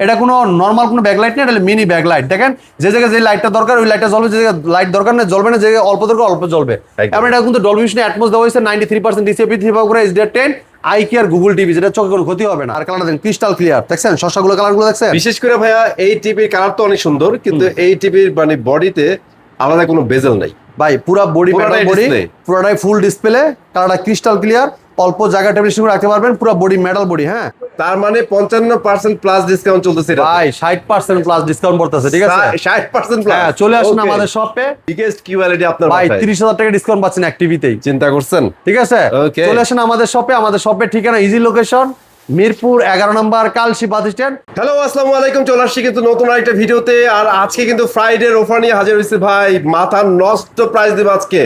এটা কোনো নর্মাল কোনো ব্যাকলাইট না, এটা মিনি ব্যাকলাইট। দেখেন যে জায়গায় যে লাইটটা দরকার ওই লাইটটা জ্বলবে, যে জায়গায় লাইট দরকার না জ্বলবে না, যে জায়গায় অল্প দরকার অল্প জ্বলবে। এবং এটা কিন্তু ডলবি ভিশন অ্যাটমস দেওয়া হয়েছে 93% DCP 3 HDR10 eye care Google TV, যেটা চোখে কোনো ক্ষতি হবে না। আর কালারটা দেখেন ক্রিস্টাল ক্লিয়ার, দেখছেন শসাগুলো কালারগুলো দেখছেন। বিশেষ করে ভাইয়া এই টিভির কালার তো অনেক সুন্দর, কিন্তু এই টিভির মানে বডিতে আলাদা কোনো বেজেল নাই ভাই, পুরো বডি পুরোটাই বডি display। পুরোটাই ফুল ডিসপ্লে, কালারটা ক্রিস্টাল ক্লিয়ার, অল্প জায়গা টেবিল রাখতে পারবেন, পুরো বডি মেটাল বডি। হ্যাঁ, তার মানে 55% প্লাস ডিসকাউন্ট চলতেছে এটা ভাই 60% প্লাস ডিসকাউন্ট পড়তেছে, ঠিক আছে? 60% প্লাস। হ্যাঁ, চলে আসুন আমাদের শপে। বিগেস্ট কিউএলইডি আপনার ভাই বাসায়। 30,000 টাকা ডিসকাউন্ট পাচ্ছেন এক টিভিতেই, চিন্তা করছেন? ঠিক আছে? Okay। চলে আসুন আমাদের শপে। আমাদের শপের ঠিকানা ইজি লোকেশন, মিরপুর 11 নম্বর কালশি বাস স্ট্যান্ড। হ্যালো, আসসালামু আলাইকুম। চলে আসছি কিন্তু নতুন আরেকটা ভিডিওতে। আর আজকে কিন্তু ফ্রাইডের অফার নিয়ে হাজির হয়েছে ভাই। মাথা নষ্ট প্রাইস দেব আজকে।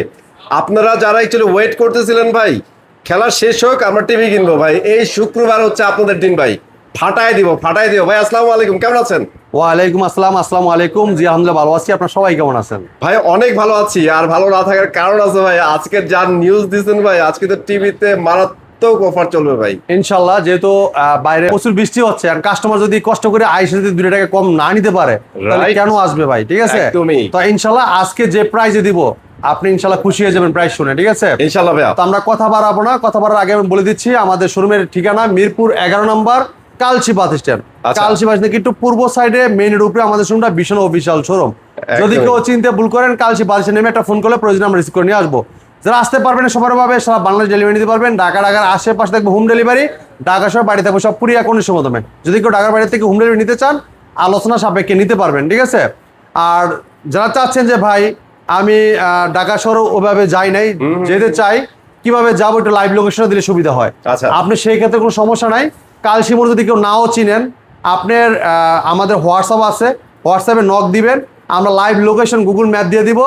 আপনারা যারা একচুয়ালি ওয়েট করতেছিলেন ভাই খেলা শেষ হোক আমরা টিভি কিনবো ভাই, এই শুক্রবার হচ্ছে আপনাদের দিন ভাই। ফাটায় দিব ভাই। আসসালামু আলাইকুম, কেমন আছেন? ওয়ালাইকুম আসসালাম। আসসালামু আলাইকুম। জি আলহামদুলিল্লাহ ভালো আছি, আপনারা সবাই কেমন আছেন? ভাই অনেক ভালো আছি। আর ভালো না থাকার কারণ আছে ভাই, আজকে যা নিউজ দিচ্ছেন ভাই, আজকে তো টিভিতে মারাত্মক অফার চলবে ভাই ইনশাল্লাহ। যেহেতু বাইরে প্রচুর বৃষ্টি হচ্ছে, আর কাস্টমার যদি কষ্ট করে আইসে যদি 2 টাকা কম না নিতে পারে তাহলে Right। কেন আসবে ভাই, ঠিক আছে? একদমই। তো ইনশাল্লাহ আজকে যে প্রাইজে দিব আপনি ইনশাল্লাহ খুশি হয়ে যাবেন প্রাইস শুনে, ঠিক আছে? ইনশাআল্লাহ ভাইয়া। তো আমরা কথা বাড়াবো না, কথা বাড়ার আগে আমি বলে দিচ্ছি আমাদের শোরুমের ঠিকানা মিরপুর 11 নম্বর কালশি বাস স্ট্যান্ড। আচ্ছা। কালশি বাস থেকে একটু পূর্ব সাইডে মেইন রোডে আমাদের শোরুমটা ভীষণ অফিসিয়াল শোরুম। যদি কেউ চিনতে ভুল করেন কালশি বাস স্ট্যান্ড নেমে একটা ফোন করলে প্রয়োজন আমরা রিসিভ করে নিয়ে আসবো। যারা আসতে পারবেন সবার ভাবে সারা বাংলাদেশ ডেলিভারি নিতে পারবেন। ঢাকার আশেপাশে থাকবে হোম ডেলিভারি, ঢাকা শহর বাড়ি থাকবে সব পুরিয়া কন্ডিশনের মাধ্যমে। যদি কেউ ঢাকার বাড়ি থেকে হোম ডেলিভারি নিতে চান আলোচনা সাপেক্ষে নিতে পারবেন, ঠিক আছে? আর যারা চাচ্ছেন যে ভাই আমি ঢাকা শহর ওভাবে যাই নাই, যেতে চাই কিভাবে যাবো একটু লাইভ লোকেশনে দিলে সুবিধা হয়। আচ্ছা। আপনি সেই ক্ষেত্রে কোনো সমস্যা নাই। কালশি মোড় যদি কেউ নাও চিনেন আপনার আমাদের হোয়াটসঅ্যাপ আছে, হোয়াটসঅ্যাপে নক দিবেন, আমরা লাইভ লোকেশন গুগল ম্যাপ দিয়ে দিব,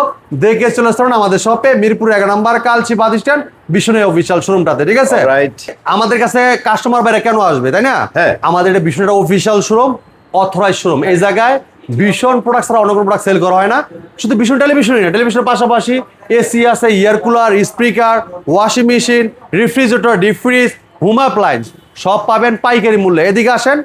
দেখে চলে আসতে পারেন আমাদের শপে মিরপুর 11 নম্বর Kalshi bus stand Bishnu official শোরুমটাতে, ঠিক আছে? রাইট। আমাদের কাছে কাস্টমার বাইরে কেন আসবে, তাই না? হ্যাঁ। আমাদের এটা Vishnu official showroom, authorise showroom. এই জায়গায় ভীষণ প্রোডাক্ট ছাড়া অন্য কোনো প্রোডাক্ট সেল করা হয় না। শুধু ভীষণ টেলিভিশনই না, টেলিভিশনের পাশাপাশি এসি আছে, air cooler, speaker, washing machine, refrigerator, deep fridge, home appliance সব পাবেন পাইকারি মূল্যে। এদিকে আসেন,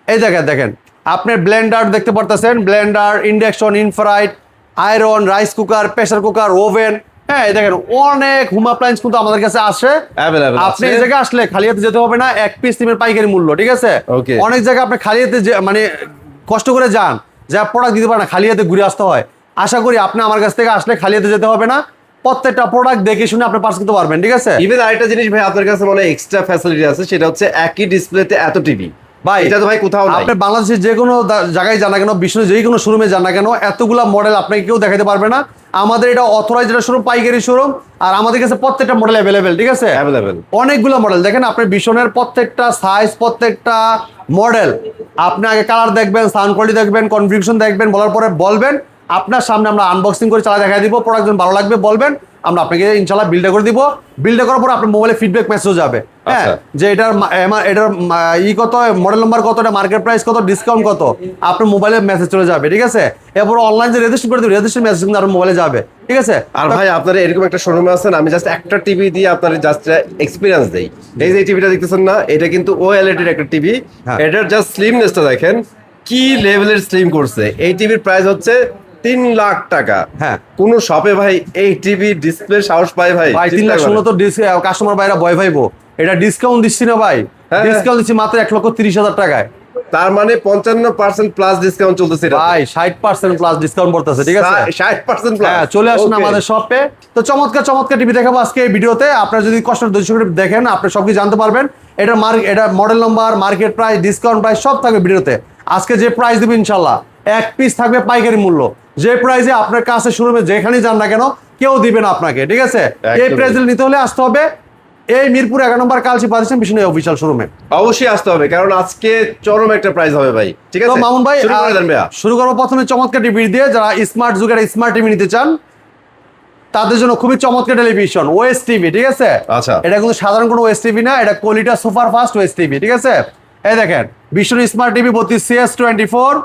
এই জায়গায় দেখেন আপনার ব্লেন্ডার দেখতে পারতেছেন, blender, induction, infrared, iron, rice cooker, pressure cooker, oven. হ্যাঁ, দেখেন অনেক হোম অ্যাপ্লায়েন্স কিন্তু আমাদের কাছে আসে। Available আপনি আছে। এই জায়গায় আসলে খালি হাতে যেতে হবে না, এক পিস সিমের পাইকারি মূল্য, ঠিক আছে? Okay। অনেক জায়গায় আপনি খালি হাতে মানে কষ্ট করে যান, যা প্রোডাক্ট দিতে পারে না, খালি হাতে ঘুরে আসতে হয়। আশা করি আপনি আমার কাছ থেকে আসলে খালি হাতে যেতে হবে না, প্রত্যেকটা প্রোডাক্ট দেখে শুনে আপনি পার্স করতে পারবেন, ঠিক আছে? ইভেন আরেকটা জিনিস ভাই আপনার কাছে মানে এক্সট্রা ফ্যাসিলিটি আছে, সেটা হচ্ছে একই ডিসপ্লেতে এত টিভি। ভাই এটা তো ভাই কোথাও নাই। আপনি বাংলাদেশের যে কোনো জায়গায় যান না কেন, বিশ্বের যে কোনো শোরুমে যান না কেন, এতগুলা মডেল আপনাকে কেউ দেখাতে পারবে না। আমাদের এটা অথরাইজড একটা শোরুম, পাইকারি শোরুম, আর আমাদের কাছে প্রত্যেকটা মডেল অ্যাভেলেবেল, ঠিক আছে? অ্যাভেলেবেল। অনেকগুলো মডেল দেখেন, আপনি বিশনের প্রত্যেকটা সাইজ, প্রত্যেকটা মডেল আপনি আগে কালার দেখবেন, সাউন্ড কোয়ালিটি দেখবেন, কনফিগারেশন দেখবেন, বলার পরে বলবেন, আপনার সামনে আমরা আনবক্সিং করে চালা দেখা দিব, প্রোডাক্ট যখন ভালো লাগবে বলবেন, আমরা আপনাকে ইনশাআল্লাহ বিলটা করে দিব। বিলটা করার পর আপনার মোবাইলে ফিডব্যাক মেসেজ যাবে, হ্যাঁ, আচ্ছা। যে এটার কত, মডেল নাম্বার কত, এটা মার্কেট প্রাইস কত, ডিসকাউন্ট কত, আপনার মোবাইলে মেসেজ চলে যাবে, ঠিক আছে? এরপর অনলাইন যে রেজিস্ট্রেশন করে দেবে, রেজিস্ট্রেশন মেসেজ কিন্তু আপনার মোবাইলে যাবে, ঠিক আছে? আর ভাই আপনারা এরকম একটা শোরুমে আছেন, আমি জাস্ট একটা টিভি দিয়ে আপনার জাস্ট এক্সপিরিয়েন্স দেই। এই যে টিভিটা দেখতেছেন না, এটা কিন্তু OLED এর একটা টিভি। হ্যাঁ। এটার জাস্ট স্লিমনেসটা দেখেন কি লেভেলের স্লিম করছে। এই টিভির প্রাইস হচ্ছে 3 লাখ টাকা। হ্যাঁ। কোন শপে ভাই এই টিভি ডিসপ্লে সাহস পায় ভাই? ভাই 3 লাখ শুনলে তো কাস্টমার বাইরা ভয় পাইবো। এটা ডিসকাউন্ট দিচ্ছি না ভাই, হ্যাঁ। ডিসকাউন্ট দিচ্ছি মাত্র 1,30,000 টাকায়। তার মানে 55% প্লাস ডিসকাউন্ট চলতেছে এটা। ভাই 60% প্লাস ডিসকাউন্ট পড়তেছে, ঠিক আছে? 60% প্লাস। হ্যাঁ, চলে আসুন Okay। আমাদের শপে। তো চমৎকার চমৎকার টিভি দেখাবো আজকে এই ভিডিওতে। আপনারা যদি কষ্ট করে দেখেন আপনি সবকিছু জানতে পারবেন। এটা model number, market price, discount price সব থাকবে ভিডিওতে। আজকে যে প্রাইস দেবো ইনশাল্লাহ এক পিস থাকবে পাইকারি মূল্য, যে প্রাইসে আপনার কাছে শোরুমে যেখানেই যান না কেন কেউ দিবে না আপনাকে, ঠিক আছে? এই একদমই। প্রাইস নিতে হলে আসতে হবে এই মিরপুর 11 নম্বর Kalshi bus stand Bishnu official শোরুমে। অবশ্যই আসতে হবে, কারণ আজকে চরম একটা প্রাইস হবে ভাই, ঠিক তো আছে? মামুন ভাই শুরু করে দেন ভাইয়া। শুরু করবো প্রথমে চমৎকার টিভি দিয়ে। যারা স্মার্ট যুগের স্মার্ট টিভি নিতে চান তাদের জন্য খুবই চমৎকার টেলিভিশন ওএস টিভি, ঠিক আছে? আচ্ছা। এটা কিন্তু সাধারণ কোনো ওএস টিভি না, এটা quality super fast OS TV, ঠিক আছে? এই দেখেন Bishnu smart TV 32CS24,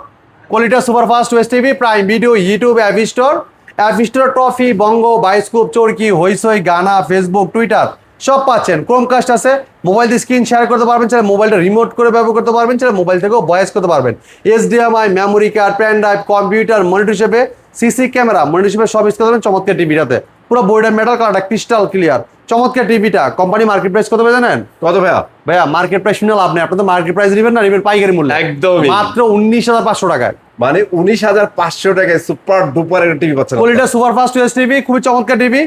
quality super fast OS TV, prime video, YouTube, app store, Toffee, Bongo, Bioscope, Chorki, Hoichoi, Gaana, Facebook, Twitter সব পাচ্ছেন। ক্রোমকাস্ট আছে, মোবাইল দিয়ে স্ক্রিন শেয়ার করতে পারবেন, চাইলে মোবাইলটা রিমোট করে ব্যবহার করতে পারবেন, চাইলে মোবাইল থেকেও ভয়েস করতে পারবেন। HDMI, memory card, pen drive, computer, monitor হিসেবে, সিসি ক্যামেরা, মনিটর হিসেবে সব ইউজ করতে পারবেন চমৎকার টিভিটাতে। পুরো বোর্ডের মেটাল কালারটা ক্রিস্টাল ক্লিয়ার, চমৎকার টিভিটা। কোম্পানি মার্কেট প্রাইস কত জানেন? কত ভাইয়া? ভাইয়া মার্কেট প্রাইস শুনে লাভ নেই, আপনি তো মার্কেট প্রাইস নেবেন না, নেবেন পাইকারি মূল্য একদমই। মাত্র 19,500 টাকায়। মানে 19,500 টাকায় সুপার ডুপার একটা টিভি পাচ্ছেন। Quality super fast US TV, খুবই চমৎকার টিভি।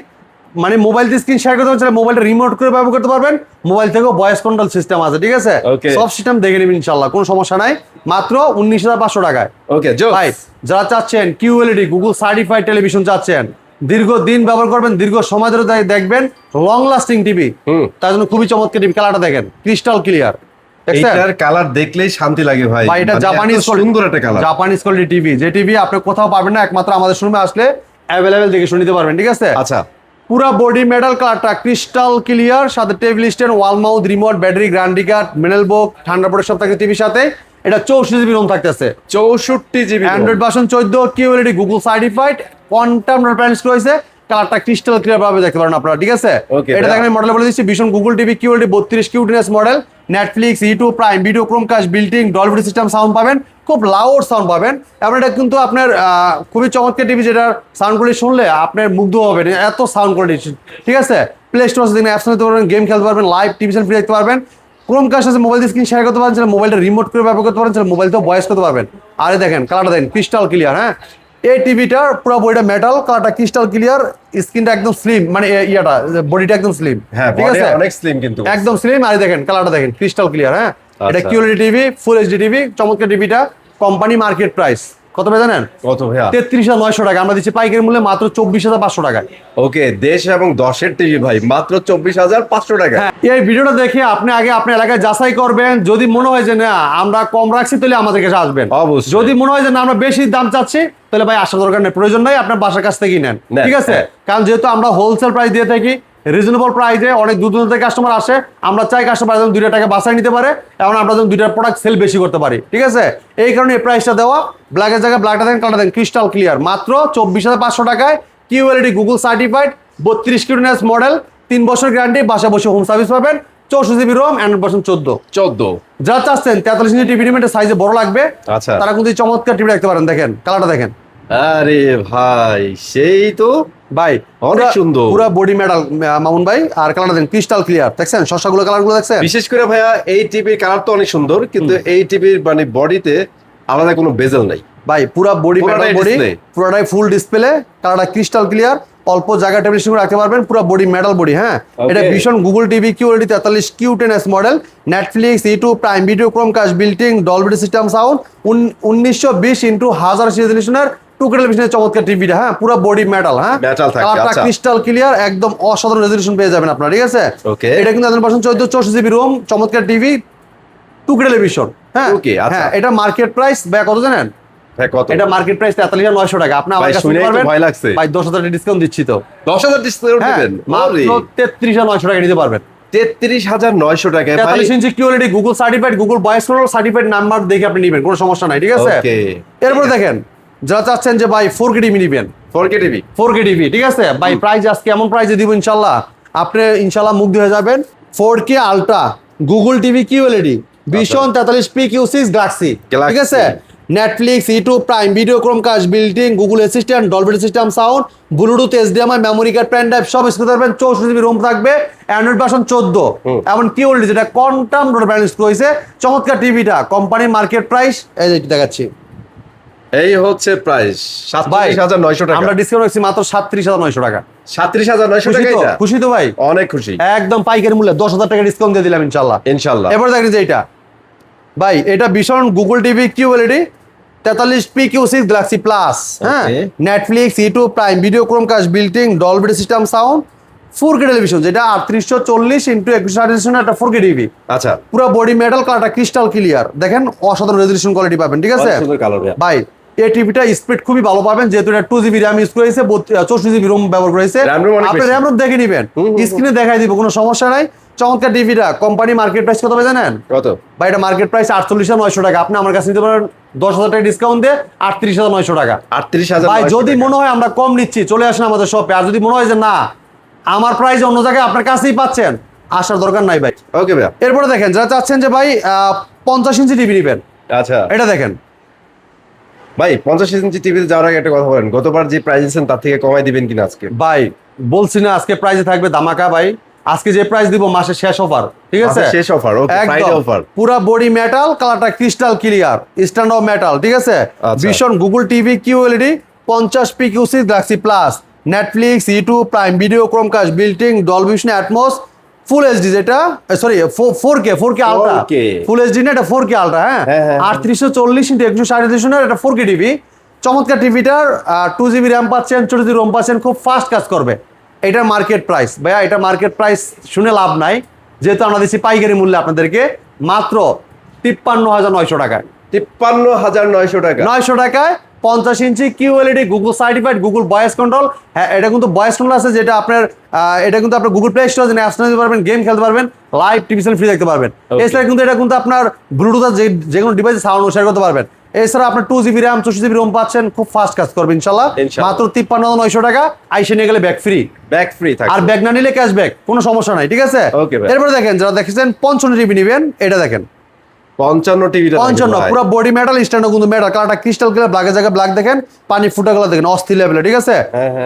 মানে মোবাইল দিয়ে স্ক্রিন শেয়ার করতে পারবেন, মোবাইলটা রিমোট করে ব্যবহার করতে পারবেন, মোবাইল থেকেও ভয়েস কন্ট্রোল সিস্টেম আছে, ঠিক আছে? Okay. সব সিস্টেম দেখে নেবেন ইনশাআল্লাহ, কোনো সমস্যা নাই। মাত্র 19,500 টাকায়। ওকে ভাই যারা চাচ্ছেন QLED গুগল সার্টিফাইড টেলিভিশন চাচ্ছেন, দীর্ঘদিন ব্যবহার করবেন, দীর্ঘ সময় ধরে দেখবেন, লং লাস্টিং টিভি, তার জন্য খুবই চমৎকার টিভি। কালারটা দেখেন ক্রিস্টাল ক্লিয়ার, এইটার কালার দেখলেই শান্তি লাগে ভাই। ভাই এটা মানে জাপানিজ এত সুন্দর একটা কালার। জাপানিজ কোয়ালিটি টিভি, যে টিভি আপনি কোথাও পাবেন না, একমাত্র আমাদের শোরুমে আসলে অ্যাভেলেবেল দেখে শুনে নিতে পারবেন, ঠিক আছে? আচ্ছা, পুরা বডি মেটাল কালারটা ক্রিস্টাল ক্লিয়ার, সাথে table stand, wall mount, remote, battery, guarantee card, manual book, ঠান্ডা পড়ে সব থাকে টিভির সাথে। এটা 64 জিবি রোম থাকতেছে, 64 GB Android version 14, QLED Google certified, quantum panel রয়েছে। কালারটা ক্রিস্টাল ক্লিয়ার ভাবে দেখতে পারেন আপনারা, ঠিক আছে? Okay, এটা দেখেন মডেল বলে দিচ্ছি, ভীষণ গুগল টিভি QLED 32 কিউটিনেস model, Netflix, YouTube, prime video, Chromecast, built in, Dolby system sound পাবেন, খুব লাউড সাউন্ড পাবেন। এবং এটা কিন্তু আপনার খুবই চমৎকার টিভি, যেটার সাউন্ড কোয়ালিটি শুনলে আপনার মুগ্ধ হবেন, এত সাউন্ড কোয়ালিটি, ঠিক আছে? প্লে স্টোর থেকে অ্যাপস নিতে পারবেন, গেম খেলতে পারবেন, লাইভ টিভিশন ফ্রি দেখতে পারবেন। ক্রোমকাস্ট আছে, মোবাইল দিয়ে স্ক্রিন শেয়ার করতে পারেন, মোবাইলটা রিমোট করে ব্যবহার করতে পারেন, মোবাইল তো ভয়েস করতে পারবেন। আরে দেখেন কালারটা দেখেন ক্রিস্টাল ক্লিয়ার। হ্যাঁ, এই টিভিটার পুরো বডিটা মেটাল, কালারটা ক্রিস্টাল ক্লিয়ার, স্ক্রিনটা একদম স্লিম, মানে ইয়াটা বডিটা একদম স্লিম, হ্যাঁ ঠিক আছে? অনেক স্লিম কিন্তু একদম স্লিম। আর দেখেন কালারটা দেখেন ক্রিস্টাল ক্লিয়ার। হ্যাঁ, এটা আচ্ছা। QLED টিভি, ফুল HD টিভি, চমৎকার টিভিটা। কোম্পানি মার্কেট প্রাইস কত ভাই জানেন? কত ভাইয়া? 33,900 টাকা। আমরা দিচ্ছি পাইকারি মূল্যে মাত্র 24,500 টাকায়। ওকে, দেশ এবং দশের টিভি ভাই মাত্র 24,500 টাকা। হ্যাঁ, এই ভিডিওটা দেখে আপনি আগে আপনার এলাকায় যাচাই করবেন, যদি মনে হয় যে না আমরা কম রাখছি তাহলে আমাদের কাছে আসবেন। অবশ্যই। যদি মনে হয় যে না আমরা বেশি দাম চাচ্ছি, তাহলে ভাই আসার দরকার নেই, প্রয়োজন নাই, আপনার বাসার কাছ থেকেই নেন, নেন, ঠিক আছে? হ্যাঁ। কারণ যেহেতু আমরা হোলসেল প্রাইস দিয়ে থাকি, রিজনেবল প্রাইসে, অনেক দূর দূর থেকে কাস্টমার আসে, আমরা চাই কাস্টমার যেন 2 টাকা বাসায় নিতে পারে, এবং আমরা যেন 2টার প্রোডাক্ট সেল বেশি করতে পারি, ঠিক আছে? এই কারণে এই প্রাইসটা দেওয়া। ব্ল্যাকের জায়গায় ব্ল্যাকটা দেন, কালারটা দেন ক্রিস্টাল ক্লিয়ার, মাত্র 24,500 টাকায়। QLED গুগল সার্টিফাইড, 32 কিউটিনেস মডেল, 3 বছর গ্যারান্টি, বাসা বসে হোম সার্ভিস পাবেন, 64 জিবি রোম, অ্যান্ড্রয়েড ভার্সন 14। যারা চাচ্ছেন 43 ইঞ্চি টিভি নেবেন, সাইজে বড় লাগবে, আচ্ছা। তারা কিন্তু এই চমৎকার টিভি দেখতে পারেন। দেখেন কালারটা দেখেন আরে ভাই সেই তো ভাই, অনেক সুন্দর। পুরো বডি মেটাল মামুন ভাই। আর কালারটা দেখেন ক্রিস্টাল ক্লিয়ার, দেখছেন শসাগুলো, কালারগুলো দেখছেন? বিশেষ করে ভাইয়া এই টিভির কালার তো অনেক সুন্দর, কিন্তু এই টিভির মানে বডিতে আলাদা কোনো বেজেল নাই ভাই, পুরা বডি মেটাল পুরাটাই বডি, display। পুরাটাই ফুল ডিসপ্লে, কালারটা ক্রিস্টাল ক্লিয়ার, অল্প জায়গা টেবিল স্ক্রিন রাখতে পারবেন, পুরো বডি মেটাল বডি। হ্যাঁ, এটা ভীষণ গুগল টিভি QLED 43 কিউটিনেস model, Netflix, YouTube, prime video, Chromecast, built in, Dolby system sound, 1920x1000 রেজোলিউশনের টুকরা টেলিভিশনের চমৎকার টিভিটা। হ্যাঁ, পুরো বডি মেটাল। হ্যাঁ, Metal থাকে, কালারটা আচ্ছা। ক্রিস্টাল ক্লিয়ার, একদম অসাধারণ রেজোলিউশন পেয়ে যাবেন আপনারা, ঠিক আছে? Okay. এটা কিন্তু 64 জিবি রোম, চমৎকার টিভি, টুকরা টেলিভিশন। হ্যাঁ, Okay, আচ্ছা। হ্যাঁ, এটা মার্কেট প্রাইস ভাই কত জানেন? ভাই কত? এটা মার্কেট প্রাইস 43,900 টাকা। আপনি আমার ভাই, কাছে শুনেই নিতে তো পারবেন, ভয় লাগছে। ভাই 10,000 ডিসকাউন্ট দিচ্ছি তো। 10,000 ডিসকাউন্ট হ্যাঁ, দিবেন? মাত্র 33,900 টাকা নিতে পারবেন। 33,900 টাকায় ভাই। 43 ইঞ্চি QLED Google certified, Google voice control certified number দেখে আপনি নেবেন, কোনো সমস্যা নাই, ঠিক আছে? Okay. এরপরে দেখেন যারা চাচ্ছেন যে ভাই 4K টিভি নেবেন, 4K টিভি 4K টিভি, ঠিক আছে? ভাই প্রাইস আজকে এমন প্রাইসে দিব ইনশাআল্লাহ, আপনি ইনশাআল্লাহ মুগ্ধ হয়ে যাবেন। 4K ultra Google TV QLED, ভীষণ 43p Q6 গ্যালাক্সি, ঠিক আছে? Netflix, YouTube, prime video, Chromecast, built in, Google Assistant, Dolby system sound, Bluetooth, HDMI, memory card, pen drive সব ইউজ করতে পারবেন। 64 জিবি রোম থাকবে, অ্যান্ড্রয়েড ভার্সন 14, এমন QLED যেটা quantum balance রয়েছে, চমৎকার টিভিটা। কোম্পানির মার্কেট প্রাইস এই যে দেখাচ্ছি, এই হচ্ছে প্রাইস ভাই 37,900 টাকা। আমরা ডিসকাউন্ট রাখছি মাত্র 37,900 টাকা। 37,900 খুশি টাকা তো? এটা? খুশি তো ভাই? অনেক খুশি একদম পাইকারি মূল্যে 10,000 টাকা ডিসকাউন্ট দিয়ে দিলাম ইনশাআল্লাহ। ইনশাআল্লাহ। এবার দেখেন যে এটা ভাই, এটা Vision Google TV QLED 43p Q6 Galaxy plus. হ্যাঁ, Okay. Netflix, YouTube, prime video, Chromecast, built in, Dolby system sound, 4K television, যেটা 3840x2160 একটা 4K টিভি, আচ্ছা, পুরো বডি মেটাল, কালারটা ক্রিস্টাল ক্লিয়ার, দেখেন অসাধারণ রেজোলিউশন কোয়ালিটি পাবেন, ঠিক আছে? অনেক সুন্দর কালার ভাইয়া। ভাই এই টিভিটা স্পিড খুবই ভালো পাবেন, যেহেতু এটা 2GB র্যাম ইউজ করেছে, 64 জিবি রোম ব্যবহার করেছে। RAM ROM অনেক আপনি বেশি। র্যাম রোম দেখে নেবেন, স্ক্রিনে দেখাই দিব, কোনো সমস্যা নাই। চমৎকার টিভিটা। কোম্পানি মার্কেট প্রাইস কত ভাই জানেন? কত? ভাই এটা মার্কেট প্রাইস 48,900 টাকা। আপনি আমার কাছে নিতে পারেন 10,000 টাকা ডিসকাউন্ট দিয়ে 38,900 টাকা। 38,900 ভাই যদি মনে হয় আমরা কম নিচ্ছি, চলে আসেন আমাদের শপে। আর যদি মনে হয় যে না আমার প্রাইস অন্য জায়গায় আপনার কাছেই পাচ্ছেন, আসার দরকার নাই ভাই। ওকে ভাইয়া। এরপরে দেখেন যারা চাচ্ছেন যে ভাই 50 ইঞ্চি টিভি নেবেন, আচ্ছা এটা দেখেন ভাই, 50 ইঞ্চি টিভিতে যাওয়ার আগে একটা কথা বলেন, গতবার যে প্রাইস দিয়েছেন তার থেকে কমাই দিবেন কিনা আজকে? ভাই। বলছি না আজকে প্রাইসে থাকবে ধামাকা ভাই, আজকে যে প্রাইস দিব মাসের শেষ অফার, ঠিক আছে? শেষ অফার, ওকে, ফ্রাইডে অফার। পুরা বডি মেটাল, কালারটা crystal clear, stand of metal, ঠিক আছে? আচ্ছা। Vision Google TV QLED 50 PQC galaxy plus, Netflix, YouTube, prime video, Chromecast, built in, Dolby Vision, Atmos, full HD, যেটা sorry 4K ultra, 4K full HD না, এটা 4K ultra, হ্যাঁ। হ্যাঁ। 3840 × 160 এটা 4K TV. চমৎকার টিভিটার 2GB র্যাম পাচ্ছেন, 64GB রোম পাচ্ছেন, খুব ফাস্ট কাজ করবে। এটার মার্কেট প্রাইস ভাইয়া, এটা মার্কেট প্রাইস শুনে লাভ নাই, যেহেতু আমরা দিচ্ছি পাইকারি মূল্যে আপনাদেরকে মাত্র 53,900 টাকায়। 53,900 টাকা। 900 টাকায় 50 inch QLED Google certified, Google voice control. হ্যাঁ, এটা কিন্তু ভয়েস কন্ট্রোল আছে, যেটা আপনার এটা কিন্তু আপনার গুগল প্লে স্টোর অ্যাপস নিতে পারবেন, গেম খেলতে পারবেন, লাইভ টিভি চ্যানেল ফ্রি দেখতে পারবেন। এছাড়া কিন্তু এটা কিন্তু আপনার ব্লুটুথ যে কোনো ডিভাইসে সাউন্ড শেয়ার করতে পারবেন। এছাড়া আপনার 2GB র্যাম, 64GB রোম পাচ্ছেন, খুব ফাস্ট কাজ করবে ইনশাল্লাহ। মাত্র 53,900 টাকা, আইসে নিয়ে গেলে ব্যাক ফ্রি। ব্যাক ফ্রি থাকে, আর ব্যাক না নিলে ক্যাশব্যাক, কোনো সমস্যা নাই, ঠিক আছে? ওকে ভাই। এরপরে দেখেন যারা দেখেছেন 55 টিভি নেবেন, এটা দেখেন 55 টিভিটা 55 পুরো বডি মেটাল, স্ট্যান্ড কিন্তু মেটাল, কালারটা ক্রিস্টাল ক্লিয়ার, ব্ল্যাকের জায়গায় ব্ল্যাক দেখেন, পানি ফুটাগুলো দেখেন অস্থির লেভেলে, ঠিক আছে?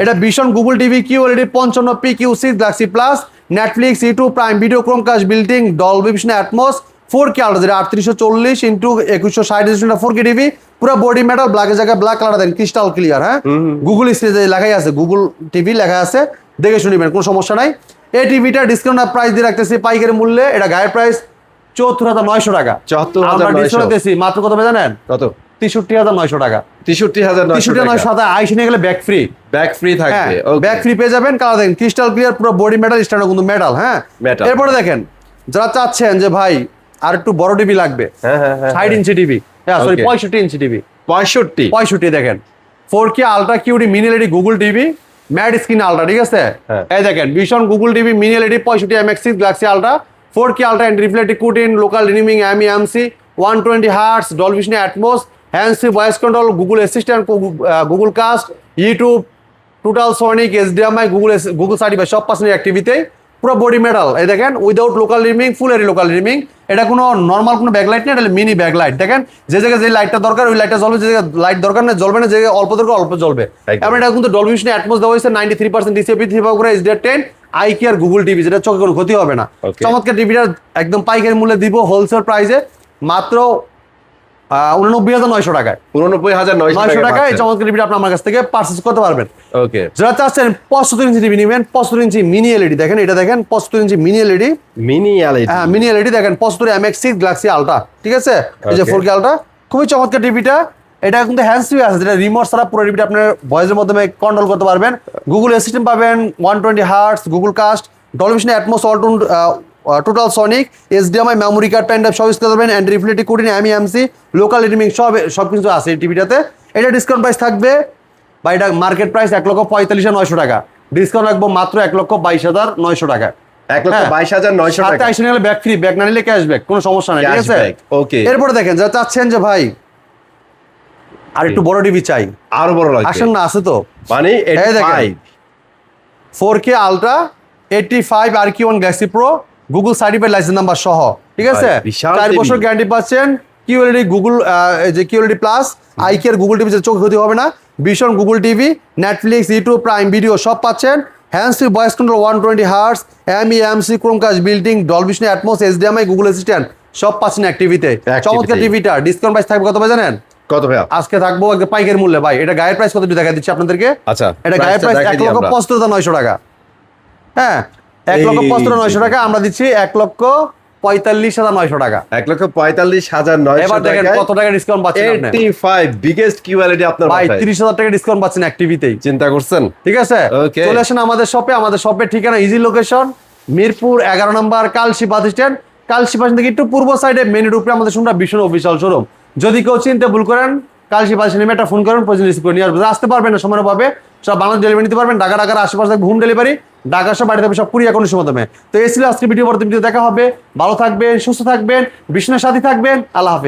এটা Vision Google TV QLED 55 PQC galaxy plus, Netflix, YouTube, prime video, Chromecast, built in, Dolby Vision, atoms, 4K ultra, যেটা 3840 × 2160 4K টিভি, পুরো বডি মেটাল, ব্ল্যাকের জায়গায় ব্ল্যাক কালার দেন, ক্রিস্টাল ক্লিয়ার, হ্যাঁ। গুগল স্ক্রিনে লেখাই আছে, গুগল টিভি লেখা আছে, দেখে শুনিবেন, কোনো সমস্যা নাই। এই টিভিটা ডিসকাউন্ট প্রাইস দিয়ে রাখতেছি পাইকারি মূল্যে, এটা গায়ের প্রাইস 74,900 টাকা। 74,900 মাত্র কত জানেন? কত? 63,900 টাকা। 63,900 সাথে আইসি নিয়ে গেলে ব্যাক ফ্রি। ব্যাক ফ্রি থাকবে, ব্যাক ফ্রি পেয়ে যাবেন। কালার দেখেন ক্রিস্টাল ক্লিয়ার, পুরো বডি মেটাল, স্ট্যান্ড কিন্তু মেটাল, হ্যাঁ। এরপরে দেখেন যারা চাচ্ছেন যে ভাই আর একটু বড় টিভি লাগবে, 60 inch TV, sorry 65 inch TV, 65 দেখেন 4K ultra QD mini LED Google TV, matte screen ultra, ঠিক আছে? এই দেখেন Vision Google TV mini LED 65 MX6 galaxy ultra, 4K ultra and reflective coating, local রিনিমিং, MC 120 hertz, Dolby Vision, Atmos, hand free voice control, Google Assistant, Google Cast, YouTube, total sonic, HDMI, Google certified, সব পাচ্ছেন অ্যাক্টিভিতে। পুরো body metal, এই দেখেন without local rhyming, ফুল এরি local rhyming. এটা কোনো normal কোনো ব্যাকলাইট না, এটা মিনি ব্যাকলাইট। দেখেন যে জায়গায় যে লাইটটা দরকার ওই লাইটটা জ্বলবে, যে জায়গায় লাইট দরকার না জ্বলবে না, যে জায়গায় অল্প দরকার অল্প জ্বলবে। এবং এটা কিন্তু ডলবি ভিশন অ্যাটমস দেওয়া হয়েছে, 93% DCI 3 করে HDR10 আইকি আর গুগল টিভি, যেটা চোখে কোনো ক্ষতি হবে না। চমৎকার টিভিটা একদম পাইকারি মূল্যে দিব, হোলসেল প্রাইসে মাত্র 89,900 টাকায়। 89,900 টাকায় এই চমৎকার টিভিটা আপনি আমার কাছ থেকে পারচেজ করতে পারবেন। ওকে, যারা চাচ্ছেন 75 ইঞ্চি টিভি নেবেন, 75 ইঞ্চি মিনি এলইডি, দেখেন এটা দেখেন 75 ইঞ্চি মিনি এলইডি, হ্যাঁ মিনি এলইডি দেখেন 75 MX6 গ্যালাক্সি আলট্রা, ঠিক আছে? এই যে 4K আলট্রা, খুবই চমৎকার টিভিটা। এটা কিন্তু হ্যান্ডস ফ্রি আছে, যেটা রিমোট ছাড়া পুরো টিভিটা আপনার ভয়েসের মাধ্যমে কন্ট্রোল করতে পারবেন। গুগল অ্যাসিস্ট্যান্ট পাবেন, 120 hertz, Google Cast, Dolby Vision, Atmos, total sonic, HDMI, memory card, pen drive সব ইউজ করতে পারবেন, and reflective coating, MC, local রিমিং, সব কিছু আছে এই টিভিটাতে। এটা ডিসকাউন্ট প্রাইস থাকবে বা এটা মার্কেট প্রাইস 1,45,900 টাকা, ডিসকাউন্ট রাখবো মাত্র 1,22,900 টাকা। 1,22,900 টাকা। আইসে নিলে ব্যাক ফ্রি, ব্যাক না নিলে ক্যাশব্যাক, কোনো সমস্যা নাই, ঠিক আছে? ওকে, এরপরে দেখেন যারা চাচ্ছেন যে ভাই আর একটু বড় টিভি চাই, আরো বড় লাগবে, আসেন না, আছে তো, মানে 85 4K ultra 85 RQ1 Galaxy Pro, Google certified licence number সহ, ঠিক আছে? 4 বছর গ্যারান্টি পাচ্ছেন। কিউএলইডি গুগল, যে কিউএলইডি প্লাস, আইকি আর গুগল টিভি, চোখে ক্ষতি হবে না। ভীষণ Google TV, Netflix, YouTube, prime Video সব পাচ্ছেন। Hands free voice control 120 hertz, MC, Chromecast, built in, Dolby Vision, Atmos, HDMI, Google Assistant সব পাচ্ছেন অ্যাক্টিভিতে। চমৎকার টিভিটা ডিসকাউন্ট প্রাইস থাকবে কত ভাই জানেন? কত ভাইয়া? আজকে থাকবো একদম পাইকারি মূল্যে ভাই। এটা গায়ের প্রাইস কত দেখা দিচ্ছি আপনাদেরকে। আচ্ছা, এটা গায়ের প্রাইস 1,75,900 টাকা, হ্যাঁ 1,75,900 টাকা। আমরা দিচ্ছি 1,45,900 টাকা। 1,45,900 এবার দেখেন কত টাকা ডিসকাউন্ট পাচ্ছেন আপনি। 85 বিগেস্ট কিউএলইডি আপনার ভাই 30,000 টাকা ডিসকাউন্ট পাচ্ছেন অ্যাক্টিভিতেই, চিন্তা করছেন? ঠিক আছে? Okay. চলে আসেন আমাদের শপে। আমাদের শপের ঠিকানা ইজি লোকেশন, মিরপুর 11 নম্বর, কালশি বাস স্ট্যান্ড। কালশি বাস থেকে একটু পূর্ব সাইডে মেন রোডে আমাদের শোরুমটা ভীষণ অফিসিয়াল শোরুম। যদি কেউ চিনতে ভুল করেন, কালশি বাস নেমে একটা ফোন করেন, প্রয়োজন রিসিভ করে নিয়ে আসবে। আসতে পারবেন না সময় পাবে, সব বাংলাদেশ ডেলিভারি নিতে পারবেন। ঢাকার আশেপাশে হোম ডেলিভারি, ঢাকা সব বাড়িতে সব কুরিয়ার কন্ডিশনের মাধ্যমে। তো এই ছিল আজকে ভিডিও, পরবর্তী ভিডিও দেখা হবে। ভালো থাকবেন, সুস্থ থাকবেন, বিষ্ণুর সাথে থাকবেন। আল্লাহ হাফেজ।